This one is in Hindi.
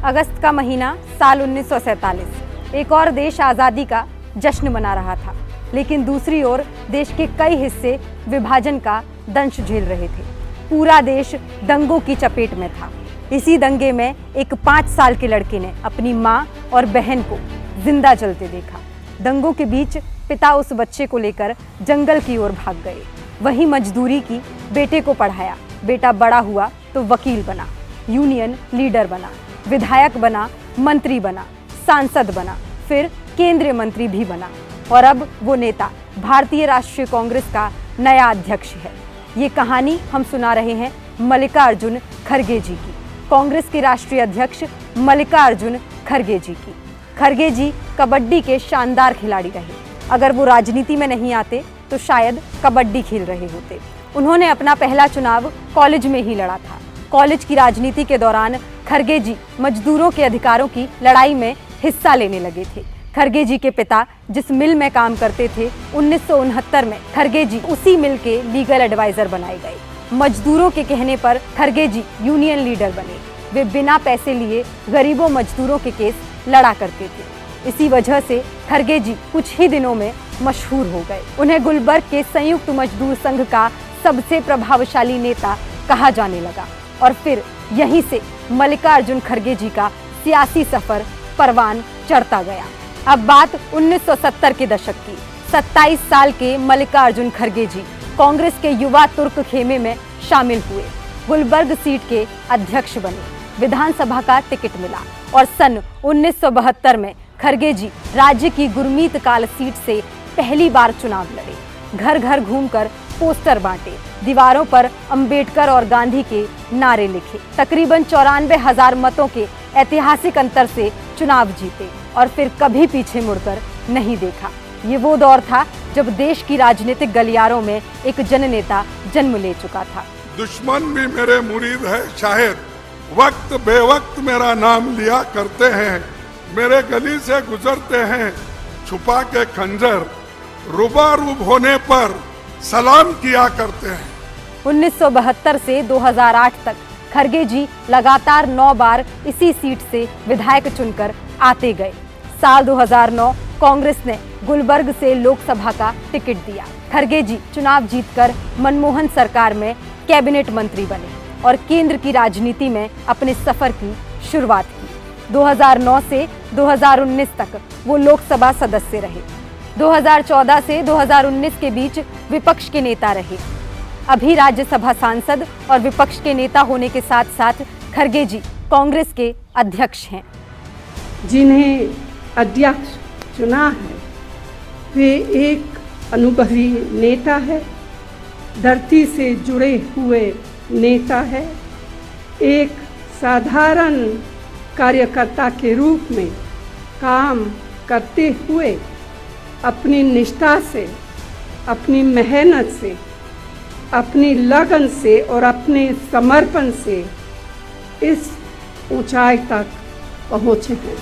अगस्त का महीना साल 1947। एक और देश आज़ादी का जश्न मना रहा था, लेकिन दूसरी ओर देश के कई हिस्से विभाजन का दंश झेल रहे थे। पूरा देश दंगों की चपेट में था। इसी दंगे में एक 5 साल के लड़के ने अपनी माँ और बहन को जिंदा जलते देखा। दंगों के बीच पिता उस बच्चे को लेकर जंगल की ओर भाग गए। वहीं मजदूरी की, बेटे को पढ़ाया। बेटा बड़ा हुआ तो वकील बना, यूनियन लीडर बना, विधायक बना, मंत्री बना, सांसद बना, फिर केंद्रीय मंत्री भी बना और अब वो नेता भारतीय राष्ट्रीय कांग्रेस का नया अध्यक्ष है। ये कहानी हम सुना रहे हैं मल्लिकार्जुन खड़गे जी की, कांग्रेस के राष्ट्रीय अध्यक्ष मल्लिकार्जुन खड़गे जी की। खड़गे जी कबड्डी के शानदार खिलाड़ी रहे। अगर वो राजनीति में नहीं आते तो शायद कबड्डी खेल रहे होते। उन्होंने अपना पहला चुनाव कॉलेज में ही लड़ा था। कॉलेज की राजनीति के दौरान खड़गे जी मजदूरों के अधिकारों की लड़ाई में हिस्सा लेने लगे थे। खड़गे जी के पिता जिस मिल में काम करते थे, 1969 में खड़गे जी उसी मिल के लीगल एडवाइजर बनाए गए। मजदूरों के कहने पर खड़गे जी यूनियन लीडर बने। वे बिना पैसे लिए गरीबों मजदूरों के केस लड़ा करते थे। इसी वजह से खड़गे जी कुछ ही दिनों में मशहूर हो गए। उन्हें गुलबर्ग के संयुक्त मजदूर संघ का सबसे प्रभावशाली नेता कहा जाने लगा और फिर यहीं से मल्लिकार्जुन खड़गे जी का सियासी सफर परवान चढ़ता गया। अब बात 1970 के दशक की। 27 साल के मल्लिकार्जुन खड़गे जी कांग्रेस के युवा तुर्क खेमे में शामिल हुए। गुलबर्ग सीट के अध्यक्ष बने। विधानसभा का टिकट मिला और सन 1972 में खड़गे जी राज्य की गुरमीत काल सीट से पहली बार चुनाव लड़े। घर घर घूमकर पोस्टर बांटे, दीवारों पर अंबेडकर और गांधी के नारे लिखे। तकरीबन 94,000 मतों के ऐतिहासिक अंतर से चुनाव जीते और फिर कभी पीछे मुड़कर नहीं देखा। ये वो दौर था जब देश की राजनीतिक गलियारों में एक जननेता जन्म ले चुका था। दुश्मन भी मेरे मुरीद है शायद, वक्त बेवक्त मेरा नाम लिया करते हैं। मेरे गली से गुजरते हैं छुपा के खंजर, रुबारूब होने पर सलाम किया करते हैं। 1972 से 2008 तक खड़गे जी लगातार 9 बार इसी सीट से विधायक चुनकर आते गए। साल 2009 कांग्रेस ने गुलबर्ग से लोकसभा का टिकट दिया। खड़गे जी चुनाव जीतकर मनमोहन सरकार में कैबिनेट मंत्री बने और केंद्र की राजनीति में अपने सफर की शुरुआत की। 2009 से 2019 तक वो लोकसभा सदस्य रहे। 2014 से 2019 के बीच विपक्ष के नेता रहे। अभी राज्यसभा सांसद और विपक्ष के नेता होने के साथ साथ खड़गे जी कांग्रेस के अध्यक्ष हैं। जिन्हें अध्यक्ष चुना है वे एक अनुभवी नेता है, धरती से जुड़े हुए नेता है, एक साधारण कार्यकर्ता के रूप में काम करते हुए अपनी निष्ठा से, अपनी मेहनत से, अपनी लगन से और अपने समर्पण से इस ऊंचाई तक पहुँचे हैं।